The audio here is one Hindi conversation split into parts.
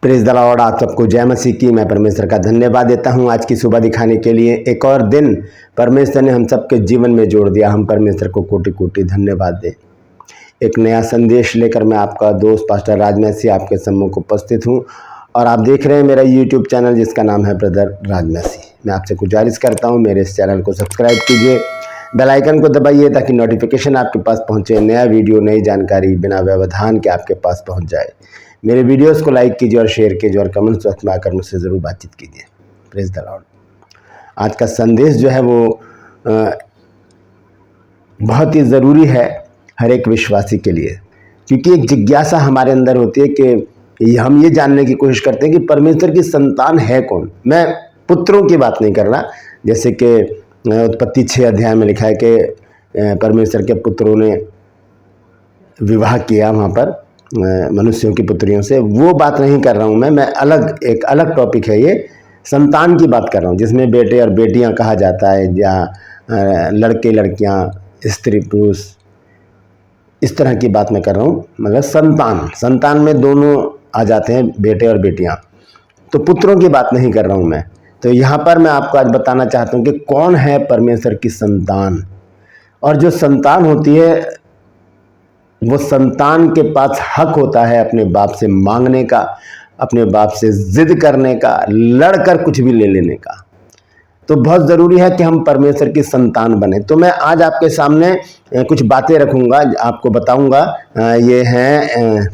Praise the Lord. आप सबको जय मसीह की। मैं परमेश्वर का धन्यवाद देता हूं आज की सुबह दिखाने के लिए। एक और दिन परमेश्वर ने हम सबके जीवन में जोड़ दिया। हम परमेश्वर को कोटि कोटि धन्यवाद दें। एक नया संदेश लेकर मैं आपका दोस्त पास्टर राजमसी आपके सम्मुख उपस्थित हूं और आप देख रहे हैं मेरा यूट्यूब चैनल जिसका नाम है ब्रदर राजमसी। मैं आपसे गुजारिश करता हूँ मेरे इस चैनल को सब्सक्राइब कीजिए, बेल आइकन को दबाइए ताकि नोटिफिकेशन आपके पास पहुँचे, नया वीडियो नई जानकारी बिना व्यवधान के आपके पास पहुँच जाए। मेरे वीडियोस को लाइक कीजिए और शेयर कीजिए और कमेंट्स बॉक्स में आकर मुझसे ज़रूर बातचीत कीजिए। Praise the Lord. आज का संदेश जो है वो बहुत ही ज़रूरी है हर एक विश्वासी के लिए, क्योंकि एक जिज्ञासा हमारे अंदर होती है कि हम ये जानने की कोशिश करते हैं कि परमेश्वर की संतान है कौन। मैं पुत्रों की बात नहीं कर रहा, जैसे कि उत्पत्ति 6 अध्याय में लिखा है कि परमेश्वर के पुत्रों ने विवाह किया वहाँ पर मनुष्यों की पुत्रियों से, वो बात नहीं कर रहा हूँ मैं एक अलग टॉपिक है। ये संतान की बात कर रहा हूँ जिसमें बेटे और बेटियाँ कहा जाता है, या लड़के लड़कियाँ, स्त्री पुरुष, इस तरह की बात मैं कर रहा हूँ। मतलब संतान में दोनों आ जाते हैं, बेटे और बेटियाँ। तो पुत्रों की बात नहीं कर रहा हूँ मैं। तो यहाँ पर मैं आपको आज बताना चाहता हूँ कि कौन है परमेश्वर की संतान। और जो संतान होती है वो संतान के पास हक होता है अपने बाप से मांगने का, अपने बाप से जिद करने का, लड़कर कुछ भी ले लेने का। तो बहुत ज़रूरी है कि हम परमेश्वर की संतान बने। तो मैं आज आपके सामने कुछ बातें रखूंगा, आपको बताऊंगा। ये हैं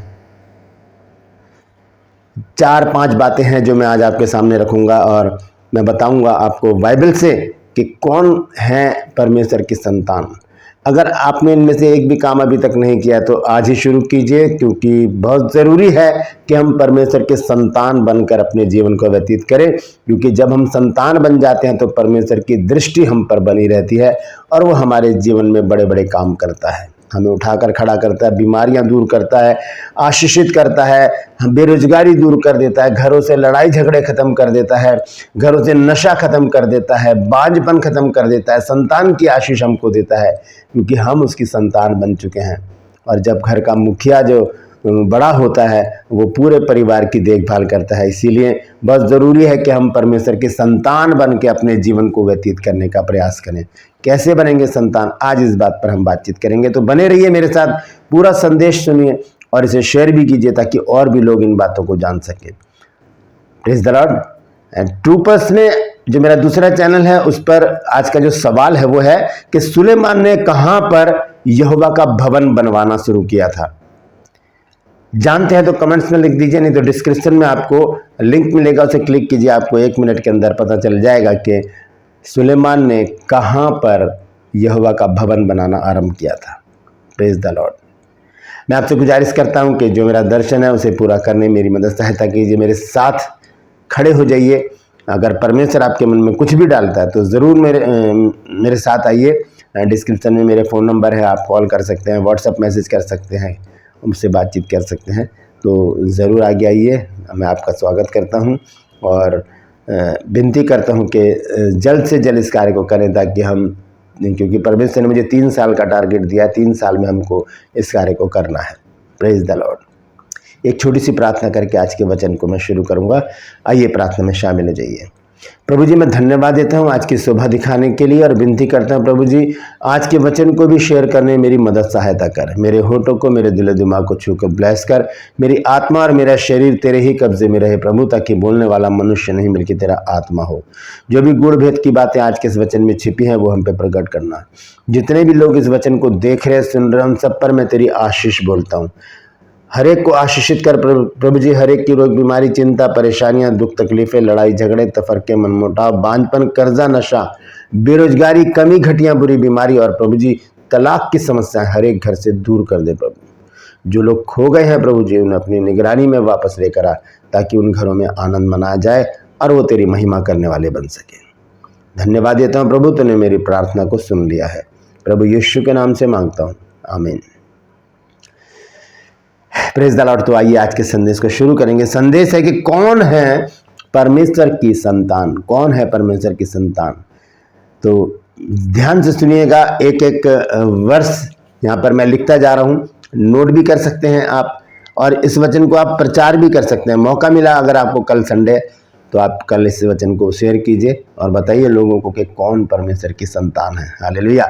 4-5 बातें हैं जो मैं आज आपके सामने रखूंगा और मैं बताऊंगा आपको बाइबल से कि कौन है परमेश्वर की संतान। अगर आपने इनमें से एक भी काम अभी तक नहीं किया तो आज ही शुरू कीजिए, क्योंकि बहुत ज़रूरी है कि हम परमेश्वर के संतान बनकर अपने जीवन को व्यतीत करें। क्योंकि जब हम संतान बन जाते हैं तो परमेश्वर की दृष्टि हम पर बनी रहती है और वो हमारे जीवन में बड़े बड़े काम करता है। हमें उठाकर खड़ा करता है, बीमारियां दूर करता है, आशीषित करता है, बेरोजगारी दूर कर देता है, घरों से लड़ाई झगड़े खत्म कर देता है, घरों से नशा खत्म कर देता है, बांझपन खत्म कर देता है, संतान की आशीष हमको देता है क्योंकि हम उसकी संतान बन चुके हैं। और जब घर का मुखिया जो बड़ा होता है वो पूरे परिवार की देखभाल करता है। इसीलिए बहुत ज़रूरी है कि हम परमेश्वर की संतान बन के अपने जीवन को व्यतीत करने का प्रयास करें। कैसे बनेंगे संतान, आज इस बात पर हम बातचीत करेंगे। तो बने रहिए मेरे साथ, पूरा संदेश सुनिए और इसे शेयर भी कीजिए ताकि और भी लोग इन बातों को जान सकें। Praise the Lord. ट्रूपर्स में जो मेरा दूसरा चैनल है उस पर आज का जो सवाल है वो है कि सुलेमान ने कहाँ पर यहोवा का भवन बनवाना शुरू किया था। जानते हैं तो कमेंट्स में लिख दीजिए, नहीं तो डिस्क्रिप्शन में आपको लिंक मिलेगा, उसे क्लिक कीजिए। आपको 1 मिनट के अंदर पता चल जाएगा कि सुलेमान ने कहाँ पर यहोवा का भवन बनाना आरंभ किया था। Praise the Lord. मैं आपसे गुजारिश करता हूँ कि जो मेरा दर्शन है उसे पूरा करने मेरी मदद सहायता कीजिए, मेरे साथ खड़े हो जाइए। अगर परमेश्वर आपके मन में कुछ भी डालता है तो ज़रूर मेरे साथ आइए। डिस्क्रिप्शन में मेरे फ़ोन नंबर है, आप कॉल कर सकते हैं, व्हाट्सएप मैसेज कर सकते हैं, उनसे बातचीत कर सकते हैं। तो ज़रूर आगे आइए। मैं आपका स्वागत करता हूं और विनती करता हूं कि जल्द से जल्द इस कार्य को करें ताकि हम, क्योंकि परमेश्वर ने मुझे 3 साल का टारगेट दिया, 3 साल में हमको इस कार्य को करना है। Praise the Lord. एक छोटी सी प्रार्थना करके आज के वचन को मैं शुरू करूंगा। आइए प्रार्थना में शामिल हो जाइए। प्रभु जी, मैं धन्यवाद देता हूं आज की शोभा दिखाने के लिए और विनती करता हूं प्रभु जी, आज के वचन को भी शेयर करने मेरी मदद सहायता कर। मेरे होठों को, मेरे दिल दिमाग को छू कर ब्लेस कर। मेरी आत्मा और मेरा शरीर तेरे ही कब्जे में रहे प्रभु, ताकि बोलने वाला मनुष्य नहीं बल्कि तेरा आत्मा हो। जो भी गुण भेद की बातें आज के इस वचन में छिपी हैं वो हम पे प्रकट करना। जितने भी लोग इस वचन को देख रहे, सुन रहे, उन सब पर मैं तेरी आशीष बोलता हूँ। हर एक को आशीषित कर प्रभु जी। हर एक की रोग, बीमारी, चिंता, परेशानियां, दुख, तकलीफें, लड़ाई झगड़े, तफरके, मनमुटाव, बांझपन, कर्जा, नशा, बेरोजगारी, कमी, घटिया, बुरी बीमारी और प्रभु जी तलाक की समस्या हर एक घर से दूर कर दे प्रभु। जो लोग खो गए हैं प्रभु जी उन्हें अपनी निगरानी में वापस लेकर आ, ताकि उन घरों में आनंद मनाया जाए और वो तेरी महिमा करने वाले बन सके। धन्यवाद देता हूँ प्रभु, तूने मेरी प्रार्थना को सुन लिया है। प्रभु यीशु के नाम से मांगता हूँ, आमीन। Praise the Lord. तो आइए आज के संदेश को शुरू करेंगे। संदेश है कि कौन है परमेश्वर की संतान। कौन है परमेश्वर की संतान। तो ध्यान से सुनिएगा, एक एक वर्ष यहाँ पर मैं लिखता जा रहा हूँ, नोट भी कर सकते हैं आप और इस वचन को आप प्रचार भी कर सकते हैं। मौका मिला अगर आपको कल संडे, तो आप कल इस वचन को शेयर कीजिए और बताइए लोगों को कि कौन परमेश्वर की संतान है। हालेलुया।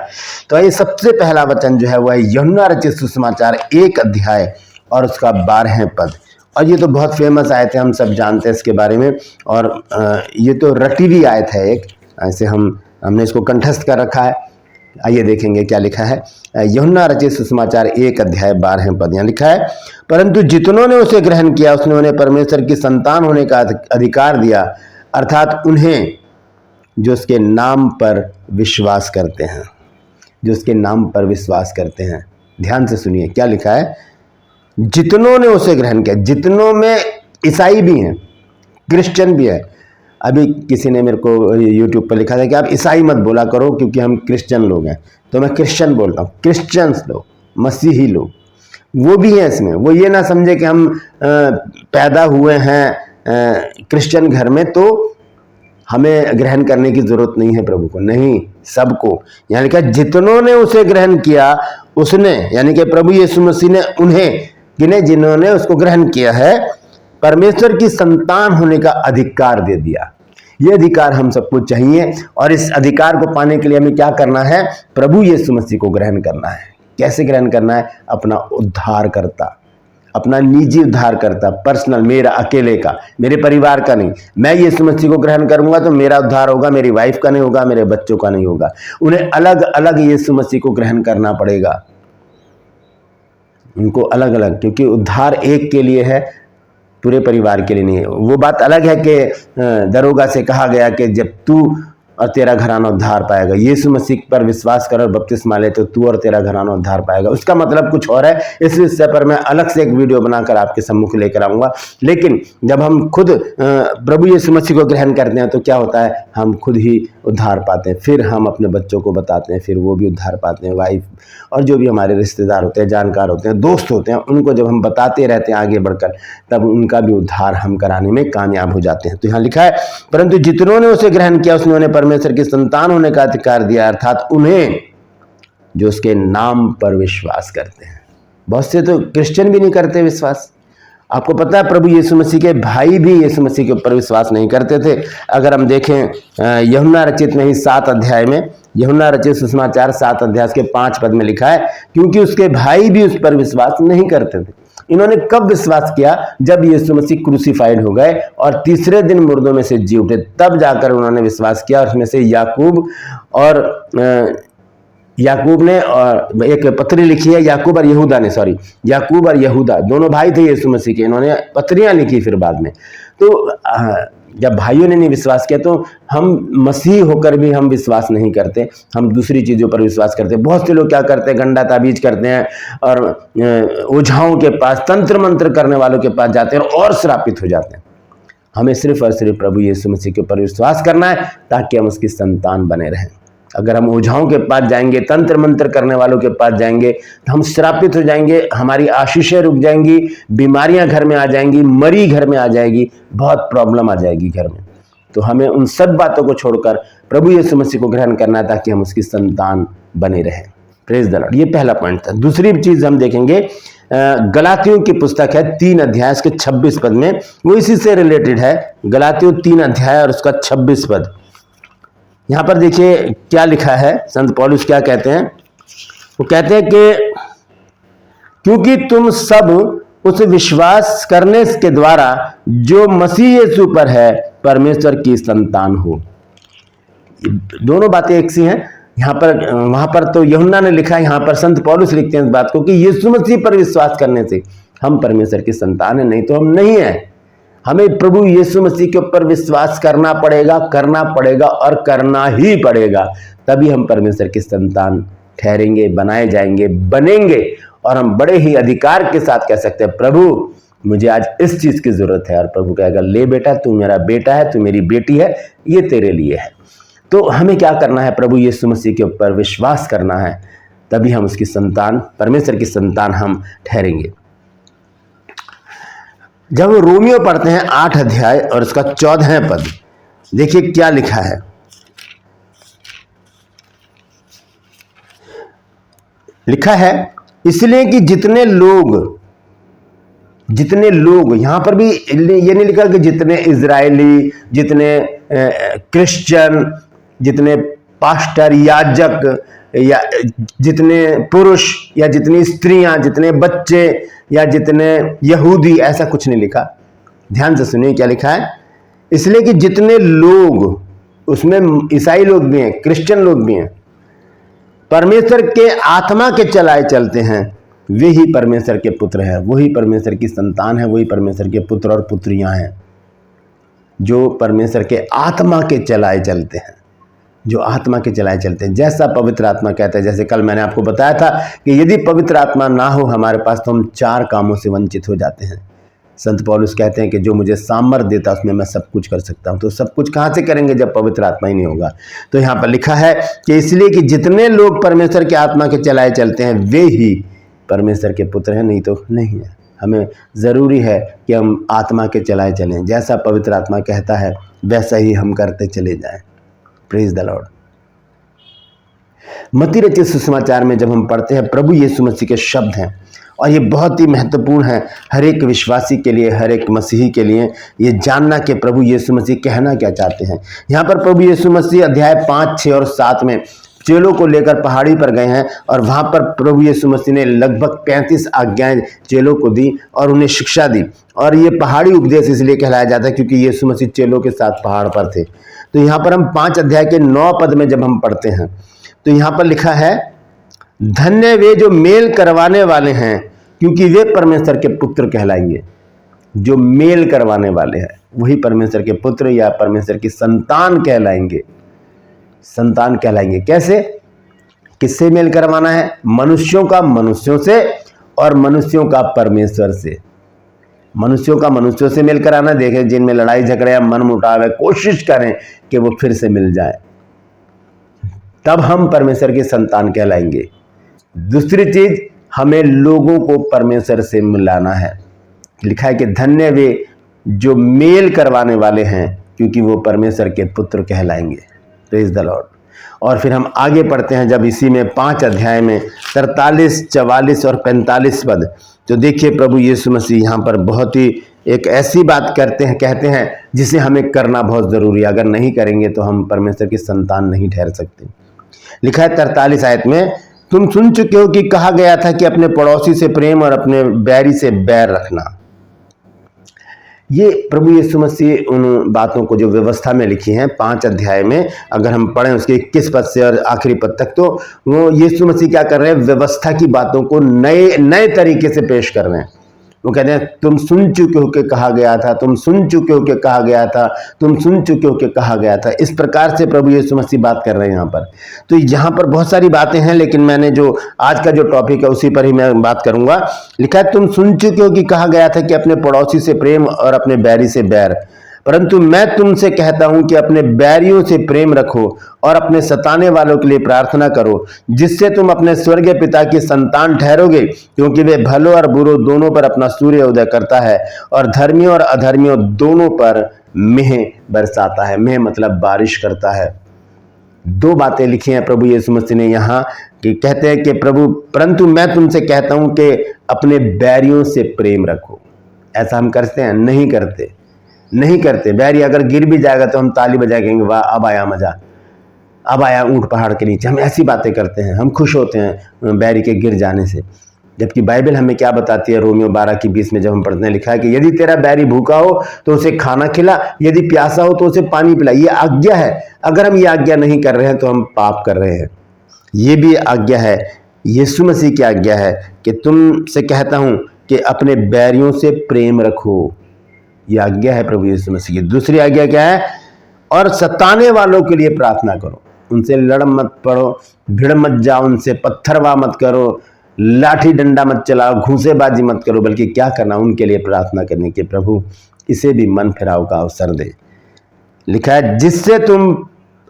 तो ये सबसे पहला वचन जो है वह है यूहन्ना रचित सुसमाचार 1 अध्याय और उसका 12 पद। और ये तो बहुत फेमस आयत है, हम सब जानते हैं इसके बारे में। और ये तो रटी हुई आयत है एक, ऐसे हमने इसको कंठस्थ कर रखा है। आइए देखेंगे क्या लिखा है। यूहन्ना रचित सुसमाचार 1 अध्याय 12 पद। यहाँ लिखा है, परंतु जितनों ने उसे ग्रहण किया उसने उन्हें परमेश्वर की संतान होने का अधिकार दिया, अर्थात उन्हें जो उसके नाम पर विश्वास करते हैं, जो उसके नाम पर विश्वास करते हैं। ध्यान से सुनिए क्या लिखा है, जितनों ने उसे ग्रहण किया। जितनों में ईसाई भी हैं, क्रिश्चियन भी है। अभी किसी ने मेरे को YouTube पर लिखा था कि आप ईसाई मत बोला करो क्योंकि हम क्रिश्चियन लोग हैं, तो मैं क्रिश्चियन बोलता हूँ। क्रिश्चियंस लोग, मसीही लोग, वो भी हैं इसमें। वो ये ना समझे कि हम पैदा हुए हैं क्रिश्चियन घर में तो हमें ग्रहण करने की जरूरत नहीं है प्रभु को। नहीं, सबको। यानी कि जितनों ने उसे ग्रहण किया उसने, यानी कि प्रभु यीशु मसीह ने उन्हें, किन्हें, जिन्होंने उसको ग्रहण किया है, परमेश्वर की संतान होने का अधिकार दे दिया। ये अधिकार हम सबको चाहिए और इस अधिकार को पाने के लिए हमें क्या करना है, प्रभु यीशु मसीह को ग्रहण करना है। कैसे ग्रहण करना है, अपना उद्धार करता, अपना निजी उद्धार करता, पर्सनल, मेरा अकेले का, मेरे परिवार का नहीं। मैं यीशु मसीह को ग्रहण करूंगा तो मेरा उद्धार होगा, मेरी वाइफ का नहीं होगा, मेरे बच्चों का नहीं होगा। उन्हें अलग अलग यीशु मसीह को ग्रहण करना पड़ेगा, उनको अलग अलग, क्योंकि उद्धार एक के लिए है, पूरे परिवार के लिए नहीं है। वो बात अलग है कि दरोगा से कहा गया कि जब तू और तेरा घराना उद्धार पाएगा, यीशु मसीह पर विश्वास कर और बपतिस्मा ले तो तू और तेरा घराना उद्धार पाएगा। उसका मतलब कुछ और है। इस विषय पर मैं अलग से एक वीडियो बनाकर आपके सम्मुख लेकर आऊंगा। लेकिन जब हम खुद प्रभु यीशु मसीह को ग्रहण करते हैं तो क्या होता है, हम खुद ही उद्धार पाते हैं, फिर हम अपने बच्चों को बताते हैं, फिर वो भी उद्धार पाते हैं, वाइफ और जो भी हमारे रिश्तेदार होते हैं, जानकार होते हैं, दोस्त होते हैं, उनको जब हम बताते रहते हैं आगे बढ़कर, तब उनका भी उद्धार हम कराने में कामयाब हो जाते हैं। तो यहाँ लिखा है, परंतु जितनों ने उसे ग्रहण किया उसने उन्हें परमेश्वर की संतान होने का अधिकार दिया, अर्थात उन्हें जो उसके नाम पर विश्वास करते हैं। बहुत से तो क्रिश्चियन भी नहीं करते विश्वास। आपको पता है प्रभु यीशु मसीह के भाई भी यीशु मसीह के ऊपर विश्वास नहीं करते थे। अगर हम देखें यूहन्ना रचित में ही 7 अध्याय में, यूहन्ना रचित सुसमाचार 7 अध्याय के 5 पद में लिखा है, क्योंकि उसके भाई भी उस पर विश्वास नहीं करते थे। इन्होंने कब विश्वास किया, जब यीशु मसीह क्रूसीफाइड हो गए और तीसरे दिन मुर्दों में से जी उठे, तब जाकर उन्होंने विश्वास किया। उसमें से याकूब ने और एक पत्री लिखी है, याकूब और यहूदा ने, याकूब और यहूदा दोनों भाई थे यीशु मसीह के, इन्होंने पत्रियां लिखी फिर बाद में। तो जब भाइयों ने नहीं विश्वास किया तो हम मसीह होकर भी हम विश्वास नहीं करते, हम दूसरी चीज़ों पर विश्वास करते। बहुत से लोग क्या करते हैं, गंडा ताबीज करते हैं और ओझाओं के पास, तंत्र मंत्र करने वालों के पास जाते हैं और श्रापित हो जाते हैं। हमें सिर्फ और सिर्फ प्रभु यीशु मसीह के ऊपर विश्वास करना है ताकि हम उसकी संतान बने रहें। अगर हम ओझाओं के पास जाएंगे, तंत्र मंत्र करने वालों के पास जाएंगे, तो हम श्रापित हो जाएंगे, हमारी आशीषें रुक जाएंगी, बीमारियां घर में आ जाएंगी, मरी घर में आ जाएगी, बहुत प्रॉब्लम आ जाएगी घर में। तो हमें उन सब बातों को छोड़कर प्रभु यीशु मसीह को ग्रहण करना है ताकि हम उसकी संतान बने रहें। Praise the Lord. ये पहला पॉइंट था। दूसरी चीज हम देखेंगे, गलातियों की पुस्तक है 3 अध्याय के 26 पद में, वो इसी से रिलेटेड है। गलातियों 3 अध्याय और उसका 26 पद। यहां पर देखिए क्या लिखा है, संत पौलुस क्या कहते हैं। वो कहते हैं कि क्योंकि तुम सब उस विश्वास करने के द्वारा जो मसीह यीशु पर है परमेश्वर की संतान हो। दोनों बातें एक सी हैं। यहाँ पर, वहां पर तो यूहन्ना ने लिखा है, यहाँ पर संत पौलुस लिखते हैं इस बात को कि यीशु मसीह पर विश्वास करने से हम परमेश्वर की संतान है, नहीं तो हम नहीं है। हमें प्रभु यीशु मसीह के ऊपर विश्वास करना पड़ेगा और करना ही पड़ेगा, तभी हम परमेश्वर की संतान ठहरेंगे, बनाए जाएंगे, बनेंगे। और हम बड़े ही अधिकार के साथ कह सकते हैं, प्रभु मुझे आज इस चीज की जरूरत है, और प्रभु कहेगा, ले बेटा, तू मेरा बेटा है, तू मेरी बेटी है, ये तेरे लिए है। तो हमें क्या करना है, प्रभु यीशु मसीह के ऊपर विश्वास करना है, तभी हम उसकी संतान, परमेश्वर की संतान हम ठहरेंगे। जब हम रोमियो पढ़ते हैं 8 अध्याय और उसका 14 पद, देखिए क्या लिखा है। लिखा है, इसलिए कि जितने लोग जितने लोग, यहां पर भी ये नहीं लिखा कि जितने इजरायली, जितने क्रिश्चियन, जितने पास्टर, याजक, या जितने पुरुष, या जितनी स्त्रियां, जितने बच्चे, या जितने यहूदी, ऐसा कुछ नहीं लिखा। ध्यान से सुनिए क्या लिखा है। इसलिए कि जितने लोग, उसमें ईसाई लोग भी हैं, क्रिश्चियन लोग भी हैं, परमेश्वर के आत्मा के चलाए चलते हैं, वे ही परमेश्वर के पुत्र हैं, वही परमेश्वर की संतान है, वही परमेश्वर के पुत्र और पुत्रियां हैं, जो परमेश्वर के आत्मा के चलाए चलते हैं, जो आत्मा के चलाए चलते हैं, जैसा पवित्र आत्मा कहता है। जैसे कल मैंने आपको बताया था कि यदि पवित्र आत्मा ना हो हमारे पास तो हम 4 कामों से वंचित हो जाते हैं। संत पौलुस कहते हैं कि जो मुझे सामर्थ देता उसमें मैं सब कुछ कर सकता हूं। तो सब कुछ कहां से करेंगे जब पवित्र आत्मा ही नहीं होगा। तो यहां पर लिखा है कि इसलिए कि जितने लोग परमेश्वर के आत्मा के चलाए चलते हैं वे ही परमेश्वर के पुत्र हैं, नहीं तो नहीं है। हमें ज़रूरी है कि हम आत्मा के चलाए चलें, जैसा पवित्र आत्मा कहता है वैसा ही हम करते चले जाएं। Praise the Lord. मत्ती रचित सुसमाचार में जब हम पढ़ते हैं, प्रभु यीशु मसीह के शब्द हैं और ये बहुत ही महत्वपूर्ण है हर एक विश्वासी के लिए, हर एक मसीही के लिए ये जानना कि प्रभु यीशु मसीह कहना क्या चाहते हैं। यहाँ पर प्रभु यीशु मसीह अध्याय 5, 6 और 7 में चेलों को लेकर पहाड़ी पर गए हैं और वहाँ पर प्रभु यीशु मसीह ने लगभग 35 आज्ञाएं चेलों को दी और उन्हें शिक्षा दी। और ये पहाड़ी उपदेश इसलिए कहलाया जाता है क्योंकि यीशु मसीह चेलों के साथ पहाड़ पर थे। तो यहाँ पर हम 5 अध्याय के 9 पद में जब हम पढ़ते हैं तो यहाँ पर लिखा है, धन्य वे जो मेल करवाने वाले हैं क्योंकि वे परमेश्वर के पुत्र कहलाएंगे। जो मेल करवाने वाले हैं वही परमेश्वर के पुत्र या परमेश्वर की संतान कहलाएंगे। संतान कहलाएंगे कैसे? किससे मेल करवाना है? मनुष्यों का मनुष्यों से और मनुष्यों का परमेश्वर से। मनुष्यों का मनुष्यों से मेल कराना, देखें जिनमें लड़ाई झगड़े या मन मुटाव है, कोशिश करें कि वो फिर से मिल जाए, तब हम परमेश्वर की संतान कहलाएंगे। दूसरी चीज, हमें लोगों को परमेश्वर से मिलाना है। लिखा है कि धन्य वे जो मेल करवाने वाले हैं क्योंकि वो परमेश्वर के पुत्र कहलाएंगे। Praise the Lord. और फिर हम आगे पढ़ते हैं जब इसी में 5 अध्याय में 43, 44 और 45 पद, तो देखिए प्रभु यीशु मसीह यहाँ पर बहुत ही एक ऐसी बात कहते हैं जिसे हमें करना बहुत जरूरी है। अगर नहीं करेंगे तो हम परमेश्वर की संतान नहीं ठहर सकते। लिखा है 43 आयत में, तुम सुन चुके हो कि कहा गया था कि अपने पड़ोसी से प्रेम और अपने बैरी से बैर रखना। ये प्रभु यीशु मसीह उन बातों को जो व्यवस्था में लिखी हैं 5 अध्याय में, अगर हम पढ़ें उसके 21 पद से और आखिरी पद तक, तो वो यीशु मसीह क्या कर रहे हैं? व्यवस्था की बातों को नए तरीके से पेश कर रहे हैं। वो कहते हैं तुम सुन चुके हो कि कहा गया था, तुम सुन चुके हो कि कहा गया था, तुम सुन चुके हो कि कहा गया था। इस प्रकार से प्रभु यीशु मसीह बात कर रहे हैं यहाँ पर। तो यहाँ पर बहुत सारी बातें हैं लेकिन मैंने जो आज का जो टॉपिक है उसी पर ही मैं बात करूंगा। लिखा है तुम सुन चुके हो कि कहा गया था कि अपने पड़ोसी से प्रेम और अपने बैरी से बैर, परंतु मैं तुमसे कहता हूं कि अपने बैरियों से प्रेम रखो और अपने सताने वालों के लिए प्रार्थना करो, जिससे तुम अपने स्वर्गीय पिता की संतान ठहरोगे, क्योंकि वे भलों और बुरों दोनों पर अपना सूर्य उदय करता है और धर्मियों और अधर्मियों दोनों पर मेह बरसाता है। मेह मतलब बारिश करता है। 2 बातें लिखी हैं प्रभु यीशु मसीह ने यहाँ कि कहते हैं कि परंतु मैं तुमसे कहता हूं कि अपने बैरियों से प्रेम रखो। ऐसा हम करते हैं? नहीं करते। बैरी अगर गिर भी जाएगा तो हम ताली बजा कहेंगे वाह अब आया मजा, अब आया ऊंट पहाड़ के नीचे। हम ऐसी बातें करते हैं, हम खुश होते हैं बैरी के गिर जाने से। जबकि बाइबल हमें क्या बताती है? रोमियो 12:20 में जब हम पढ़ते हैं, लिखा है कि यदि तेरा बैरी भूखा हो तो उसे खाना खिला, यदि प्यासा हो तो उसे पानी पिला। ये आज्ञा है। अगर हम ये आज्ञा नहीं कर रहे हैं तो हम पाप कर रहे हैं। ये भी आज्ञा है, यीशु मसीह की आज्ञा है कि तुमसे कहता हूं कि अपने बैरियों से प्रेम रखो। ये आज्ञा है प्रभु यीशु मसीह की। दूसरी आज्ञा क्या है? और सताने वालों के लिए प्रार्थना करो। उनसे लड़ मत पड़ो, भिड़ मत जाओ, उनसे पत्थरवा मत करो, लाठी डंडा मत चलाओ, घूंसेबाजी मत करो, बल्कि क्या करना? उनके लिए प्रार्थना करने की प्रभु इसे भी मन फिराव का अवसर दे। लिखा है जिससे तुम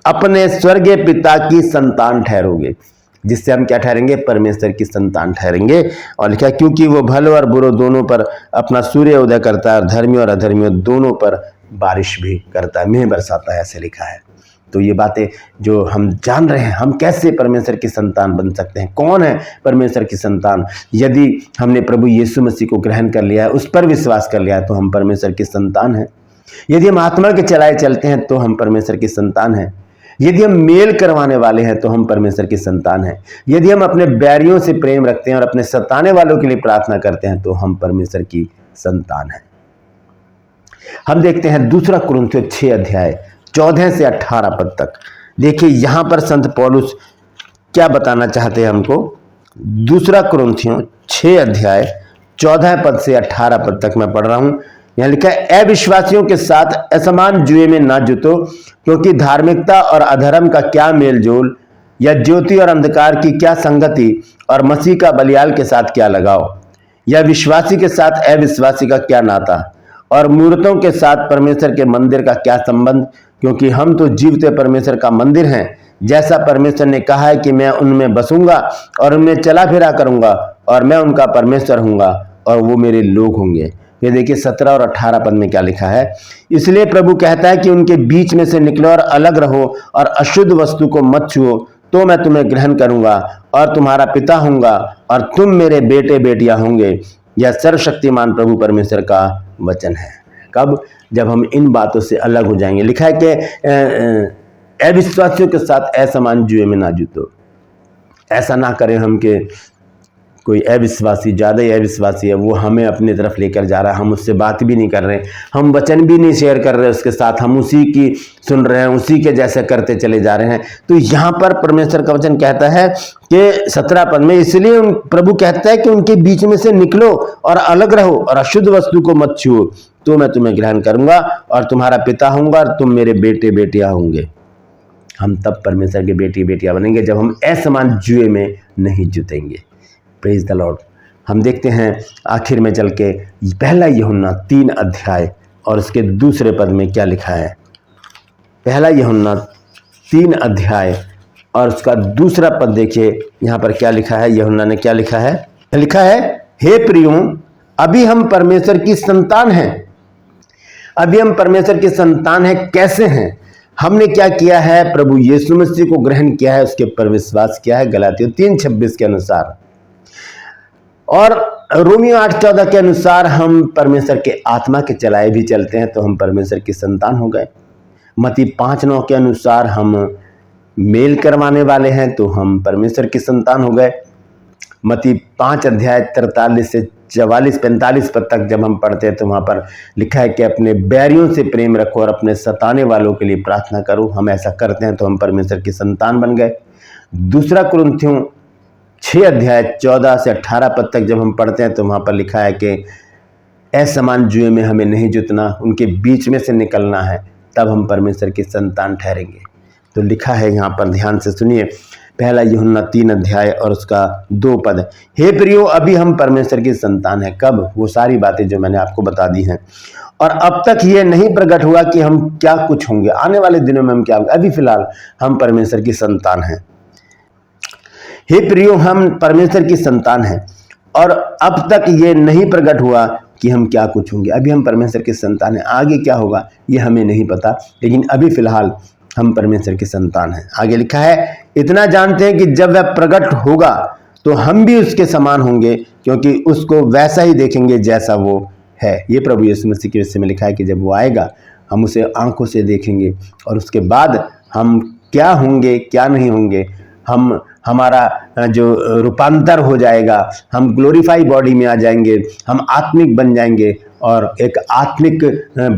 अपने स्वर्गीय पिता की संतान ठहरोगे। जिससे हम क्या ठहरेंगे? परमेश्वर की संतान ठहरेंगे। और लिखा है क्योंकि वो भलों और बुरों दोनों पर अपना सूर्य उदय करता है और धर्मियों और अधर्मियों दोनों पर बारिश भी करता है, मेह बरसाता है, ऐसे लिखा है। तो ये बातें जो हम जान रहे हैं, हम कैसे परमेश्वर की संतान बन सकते हैं, कौन है परमेश्वर की संतान। यदि हमने प्रभु यीशु मसीह को ग्रहण कर लिया है, उस पर विश्वास कर लिया है, तो हम परमेश्वर की संतान हैं। यदि हम आत्मा के चलाए चलते हैं तो हम परमेश्वर की संतान हैं। यदि हम मेल करवाने वाले हैं तो हम परमेश्वर की संतान हैं। यदि हम अपने बैरियों से प्रेम रखते हैं और अपने सताने वालों के लिए प्रार्थना करते हैं तो हम परमेश्वर की संतान हैं। हम देखते हैं 2 कुरिन्थियों 6 अध्याय 14 से 18 पद तक। देखिए यहां पर संत पौलुस क्या बताना चाहते हैं हमको। 2 कुरिन्थियों 6 अध्याय 14 पद से 18 पद तक मैं पढ़ रहा हूं। यहां लिखा है, अविश्वासियों के साथ असमान जुए में ना जुटो, क्योंकि धार्मिकता और अधर्म का क्या मेलजोल, या ज्योति और अंधकार की क्या संगति, और मसीह का बलियाल के साथ क्या लगाओ, या विश्वासी के साथ अविश्वासी का क्या नाता, और मूर्तों के साथ परमेश्वर के मंदिर का क्या संबंध, क्योंकि हम तो जीवते परमेश्वर का मंदिर हैं। जैसा परमेश्वर ने कहा है कि मैं उनमें बसूंगा और उनमें चला फिरा करूंगा, और मैं उनका परमेश्वर हूंगा और वो मेरे लोग होंगे। ये देखिए 17 और 18 पद में क्या लिखा है। इसलिए प्रभु कहता है कि उनके बीच में से निकलो और अलग रहो, और अशुद्ध वस्तु को मत छुओ, तो मैं तुम्हें ग्रहण करूंगा और तुम्हारा पिता होऊंगा, और तुम मेरे बेटे बेटियां होंगे। यह सर्वशक्तिमान प्रभु परमेश्वर का वचन है। कब? जब हम इन बातों से अलग हो जाएंगे। लिखा है कि अविश्वासियों के साथ असमान जुए में ना जुटो। ऐसा ना करें हम कि कोई अविश्वासी, ज़्यादा ही अविश्वासी है, वो हमें अपनी तरफ लेकर जा रहा है, हम उससे बात भी नहीं कर रहे, हम वचन भी नहीं शेयर कर रहे उसके साथ, हम उसी की सुन रहे हैं, उसी के जैसे करते चले जा रहे हैं। तो यहाँ पर परमेश्वर का वचन कहता है कि 17 पद में, इसलिए प्रभु कहता है कि उनके बीच में से निकलो और अलग रहो, और अशुद्ध वस्तु को मत छुओ, तो मैं तुम्हें ग्रहण करूंगा और तुम्हारा पिता होऊंगा और तुम मेरे बेटे बेटियां होंगे। हम तब परमेश्वर के बेटी बेटियां बनेंगे जब हम असमान जुए में नहीं जुटेंगे। Praise the Lord. हम देखते हैं आखिर में चल के 1 यूहन्ना 3 अध्याय और उसके 2 पद में क्या लिखा है। 1 यूहन्ना 3 अध्याय और उसका 2 पद देखिए, यहाँ पर क्या लिखा है। यूहन्ना ने क्या लिखा है? लिखा है, हे प्रियों, अभी हम परमेश्वर की संतान हैं। अभी हम परमेश्वर की संतान हैं। कैसे हैं? हमने क्या किया है? प्रभु यीशु मसीह को ग्रहण किया है, उसके पर विश्वास किया है गलातियों 3:26 के अनुसार, और रोमियो 8:14 के अनुसार हम परमेश्वर के आत्मा के चलाए भी चलते हैं तो हम परमेश्वर की संतान हो गए। मत्ती 5:9 के अनुसार हम मेल करवाने वाले हैं तो हम परमेश्वर की संतान हो गए। मत्ती 5 अध्याय 43 से 44-45 पद तक जब हम पढ़ते हैं तो वहाँ पर लिखा है कि अपने बैरियों से प्रेम रखो और अपने सताने वालों के लिए प्रार्थना करो। हम ऐसा करते हैं तो हम परमेश्वर की संतान बन गए। 2 कुरिन्थियों 6 अध्याय 14 से 18 पद तक जब हम पढ़ते हैं तो वहाँ पर लिखा है कि असमान जुए में हमें नहीं जुटना, उनके बीच में से निकलना है, तब हम परमेश्वर की संतान ठहरेंगे। तो लिखा है यहाँ पर, ध्यान से सुनिए, 1 यूहन्ना 3 अध्याय और उसका 2 पद, हे प्रियो, अभी हम परमेश्वर की संतान हैं। कब? वो सारी बातें जो मैंने आपको बता दी हैं। और अब तक ये नहीं प्रकट हुआ कि हम क्या कुछ होंगे, आने वाले दिनों में हम क्या होंगे। अभी फिलहाल हम परमेश्वर की संतान हैं। हे प्रियो, हम परमेश्वर की संतान हैं और अब तक ये नहीं प्रकट हुआ कि हम क्या कुछ होंगे। अभी हम परमेश्वर की संतान हैं, आगे क्या होगा ये हमें नहीं पता, लेकिन अभी फिलहाल हम परमेश्वर की संतान हैं। आगे लिखा है, इतना जानते हैं कि जब वह प्रकट होगा तो हम भी उसके समान होंगे, क्योंकि उसको वैसा ही देखेंगे जैसा वो है। ये प्रभु यीशु मसीह के विषय में लिखा है कि जब वो आएगा हम उसे आंखों से देखेंगे और उसके बाद हम क्या होंगे क्या नहीं होंगे, हमारा जो रूपांतर हो जाएगा, हम ग्लोरीफाई बॉडी में आ जाएंगे, हम आत्मिक बन जाएंगे और एक आत्मिक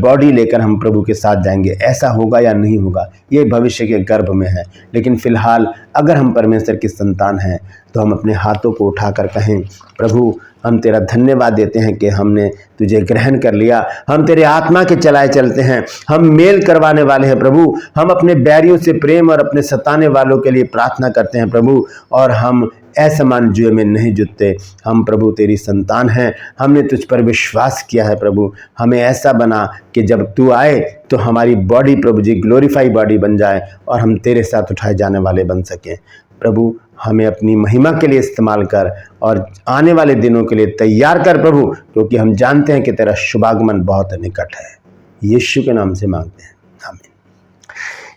बॉडी लेकर हम प्रभु के साथ जाएंगे। ऐसा होगा या नहीं होगा ये भविष्य के गर्भ में है, लेकिन फिलहाल अगर हम परमेश्वर की संतान हैं तो हम अपने हाथों को उठाकर कहें, प्रभु हम तेरा धन्यवाद देते हैं कि हमने तुझे ग्रहण कर लिया, हम तेरे आत्मा के चलाए चलते हैं, हम मेल करवाने वाले हैं प्रभु, हम अपने बैरियों से प्रेम और अपने सताने वालों के लिए प्रार्थना करते हैं प्रभु, और हम असमान जुए में नहीं जुटते। हम प्रभु तेरी संतान हैं, हमने तुझ पर विश्वास किया है प्रभु, हमें ऐसा बना कि जब तू आए तो हमारी बॉडी प्रभु जी ग्लोरीफाई बॉडी बन जाए और हम तेरे साथ उठाए जाने वाले बन सकें। प्रभु हमें अपनी महिमा के लिए इस्तेमाल कर और आने वाले दिनों के लिए तैयार कर प्रभु, क्योंकि हम जानते हैं कि तेरा शुभागमन बहुत निकट है। यीशु के नाम से मांगते हैं, आमीन।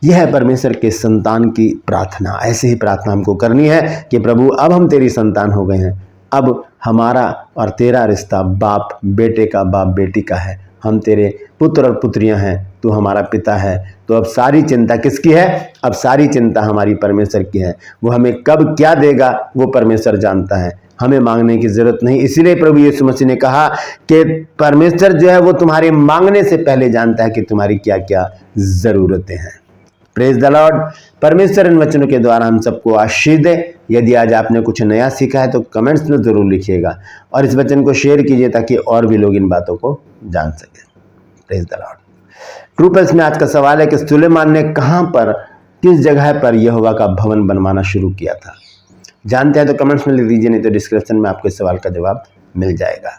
यह है परमेश्वर के संतान की प्रार्थना। ऐसे ही प्रार्थना हमको करनी है कि प्रभु अब हम तेरी संतान हो गए हैं, अब हमारा और तेरा रिश्ता बाप बेटे का, बाप बेटी का है, हम तेरे पुत्र और पुत्रियां हैं, तू हमारा पिता है। तो अब सारी चिंता किसकी है? अब सारी चिंता हमारी परमेश्वर की है। वो हमें कब क्या देगा वो परमेश्वर जानता है, हमें मांगने की जरूरत नहीं। इसीलिए प्रभु यीशु मसीह ने कहा कि परमेश्वर जो है वो तुम्हारे मांगने से पहले जानता है कि तुम्हारी क्या क्या ज़रूरतें हैं। Praise the Lord. परमेश्वर इन वचनों के द्वारा हम सबको आशीष दे। यदि आज आपने कुछ नया सीखा है तो कमेंट्स में ज़रूर लिखिएगा और इस वचन को शेयर कीजिए ताकि और भी लोग इन बातों को जान सकें। Praise the Lord. True pulse में आज का सवाल है कि सुलेमान ने कहाँ पर, किस जगह पर यहोवा का भवन बनवाना शुरू किया था? जानते हैं तो कमेंट्स में लिख दीजिए, नहीं तो डिस्क्रिप्शन में आपको इस सवाल का जवाब मिल जाएगा।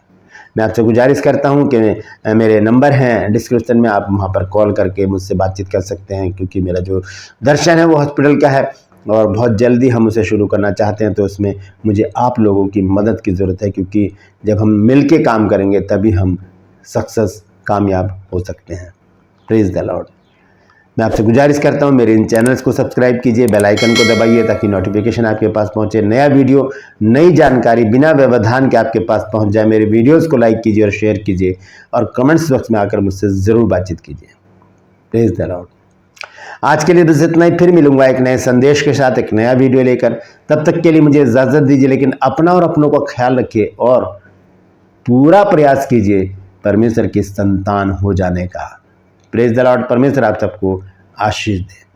मैं आपसे गुजारिश करता हूं कि मेरे नंबर हैं डिस्क्रिप्शन में, आप वहां पर कॉल करके मुझसे बातचीत कर सकते हैं, क्योंकि मेरा जो दर्शन है वो हॉस्पिटल का है और बहुत जल्दी हम उसे शुरू करना चाहते हैं। तो उसमें मुझे आप लोगों की मदद की ज़रूरत है, क्योंकि जब हम मिल के काम करेंगे तभी हम सक्सेस, कामयाब हो सकते हैं। Praise the Lord. मैं आपसे गुजारिश करता हूं मेरे इन चैनल्स को सब्सक्राइब कीजिए, बेल आइकन को दबाइए ताकि नोटिफिकेशन आपके पास पहुंचे, नया वीडियो, नई जानकारी बिना व्यवधान के आपके पास पहुंच जाए। मेरे वीडियोस को लाइक कीजिए और शेयर कीजिए और कमेंट्स बॉक्स में आकर मुझसे ज़रूर बातचीत कीजिए। Praise the Lord. आज के लिए बस इतना ही, फिर मिलूंगा एक नए संदेश के साथ, एक नया वीडियो लेकर। तब तक के लिए मुझे इजाज़त दीजिए, लेकिन अपना और अपनों का ख्याल रखिए और पूरा प्रयास कीजिए परमेश्वर की संतान हो जाने का। Praise the Lord. परमेश्वर आप सबको आशीष दे।